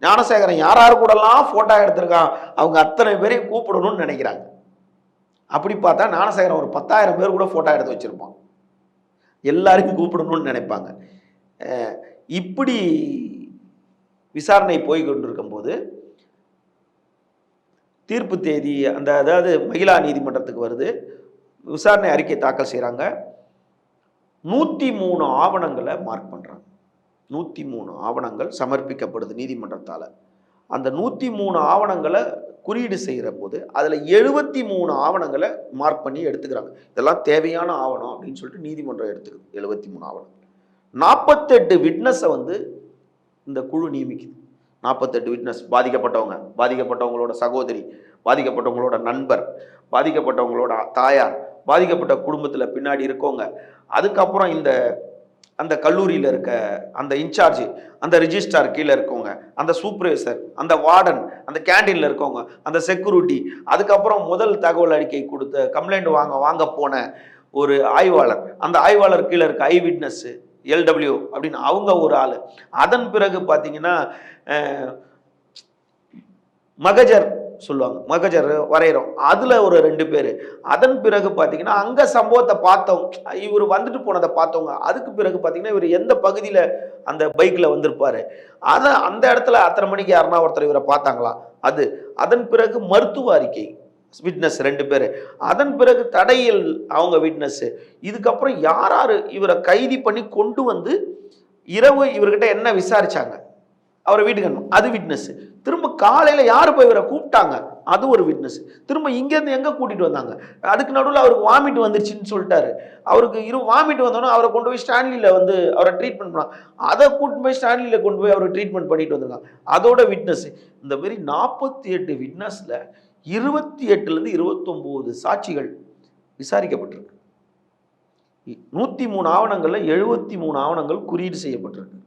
ஞானசேகரன் யார் யார் கூடலாம் ஃபோட்டோ எடுத்திருக்கான் அவங்க அத்தனை பேரையும் கூப்பிடணும்னு நினைக்கிறாங்க. அப்படி பார்த்தா ஞானசேகரன் ஒரு 10,000 பேர் கூட ஃபோட்டோ எடுத்து வச்சுருப்பான். எல்லாரையும் கூப்பிடணும்னு நினைப்பாங்க. இப்படி விசாரணை போய் கொண்டிருக்கும் போது தீர்ப்பு தேதி அதாவது மகிழா நீதிமன்றத்துக்கு வருது. விசாரணை அறிக்கை தாக்கல் செய்கிறாங்க. 103 ஆவணங்களை மார்க் பண்ணுறாங்க. 103 ஆவணங்கள் சமர்ப்பிக்கப்படுது நீதிமன்றத்தால். அந்த 103 ஆவணங்களை குறியீடு செய்கிற போது அதில் 73 ஆவணங்களை மார்க் பண்ணி எடுத்துக்கிறாங்க. இதெல்லாம் தேவையான ஆவணம் அப்படின்னு சொல்லிட்டு நீதிமன்றம் எடுத்துக்குது. 73 ஆவணம். 48 விட்னஸை இந்த குழு நியமிக்குது. 48 விட்னஸ், பாதிக்கப்பட்டவங்களோட சகோதரி, பாதிக்கப்பட்டவங்களோட நண்பர், பாதிக்கப்பட்டவங்களோட தாயார், பாதிக்கப்பட்ட குடும்பத்தில் பின்னாடி இருக்கவங்க, அதுக்கப்புறம் அந்த கல்லூரியில் இருக்க அந்த இன்சார்ஜ், அந்த ரிஜிஸ்ட்ரார் கீழே இருக்கவங்க, அந்த சூப்பர்வைசர், அந்த வார்டன், அந்த கேண்டீனில் இருக்கவங்க, அந்த செக்யூரிட்டி, அதுக்கப்புறம் முதல் தகவல் அறிக்கை கொடுத்த கம்ப்ளைண்ட் வாங்க போன ஒரு ஆய்வாளர், அந்த ஆய்வாளர் கீழே இருக்க ஐ விட்னஸ் LW அப்படின்னு அவங்க ஒரு ஆள். அதன் பிறகு பார்த்தீங்கன்னா மகஜர் சொல்லுவாங்க, மகஜர் வரைகிறோம், அதில் ஒரு 2 பேர். அதன் பிறகு பார்த்தீங்கன்னா அங்கே சம்பவத்தை பார்த்தோம், இவர் வந்துட்டு போனதை பார்த்தவங்க. அதுக்கு பிறகு பார்த்தீங்கன்னா இவர் எந்த பகுதியில் அந்த பைக்கில் வந்திருப்பார், அந்த இடத்துல அத்தனை மணிக்கு யாருன்னா ஒருத்தர் இவரை பார்த்தாங்களா அது. அதன் பிறகு மருத்துவ அறிக்கை விட்னஸ் 2 பேர். அதன் பிறகு தடையில் அவங்க விட்னஸ். இதுக்கப்புறம் யார் இவரை கைதி பண்ணி கொண்டு இரவு இவர்கிட்ட என்ன விசாரிச்சாங்க, அவரை வீட்டுக்கு அனுப்பணும், அது விட்னஸ். திரும்ப காலையில் யார் போய் இவரை கூப்பிட்டாங்க, அது ஒரு விட்னஸ். திரும்ப இங்கேருந்து எங்கே கூட்டிகிட்டு வந்தாங்க, அதுக்கு நடுவில் அவருக்கு வாமிட் வந்துருச்சுன்னு சொல்லிட்டாரு. அவருக்கு வாமிட் வந்தோன்னா அவரை கொண்டு போய் ஸ்டான்லியில் அவரை ட்ரீட்மெண்ட் பண்ணாங்க. அதை கூட்டு போய் ஸ்டான்லியில் கொண்டு போய் அவரை ட்ரீட்மெண்ட் பண்ணிட்டு வந்திருக்காங்க, அதோட விட்னஸ். இந்த மாதிரி 48 விட்னஸில் 28லேருந்து 29 சாட்சிகள் விசாரிக்கப்பட்டிருக்கு. 103 ஆவணங்களில் 73 ஆவணங்கள் குறியீடு செய்யப்பட்டிருக்கு.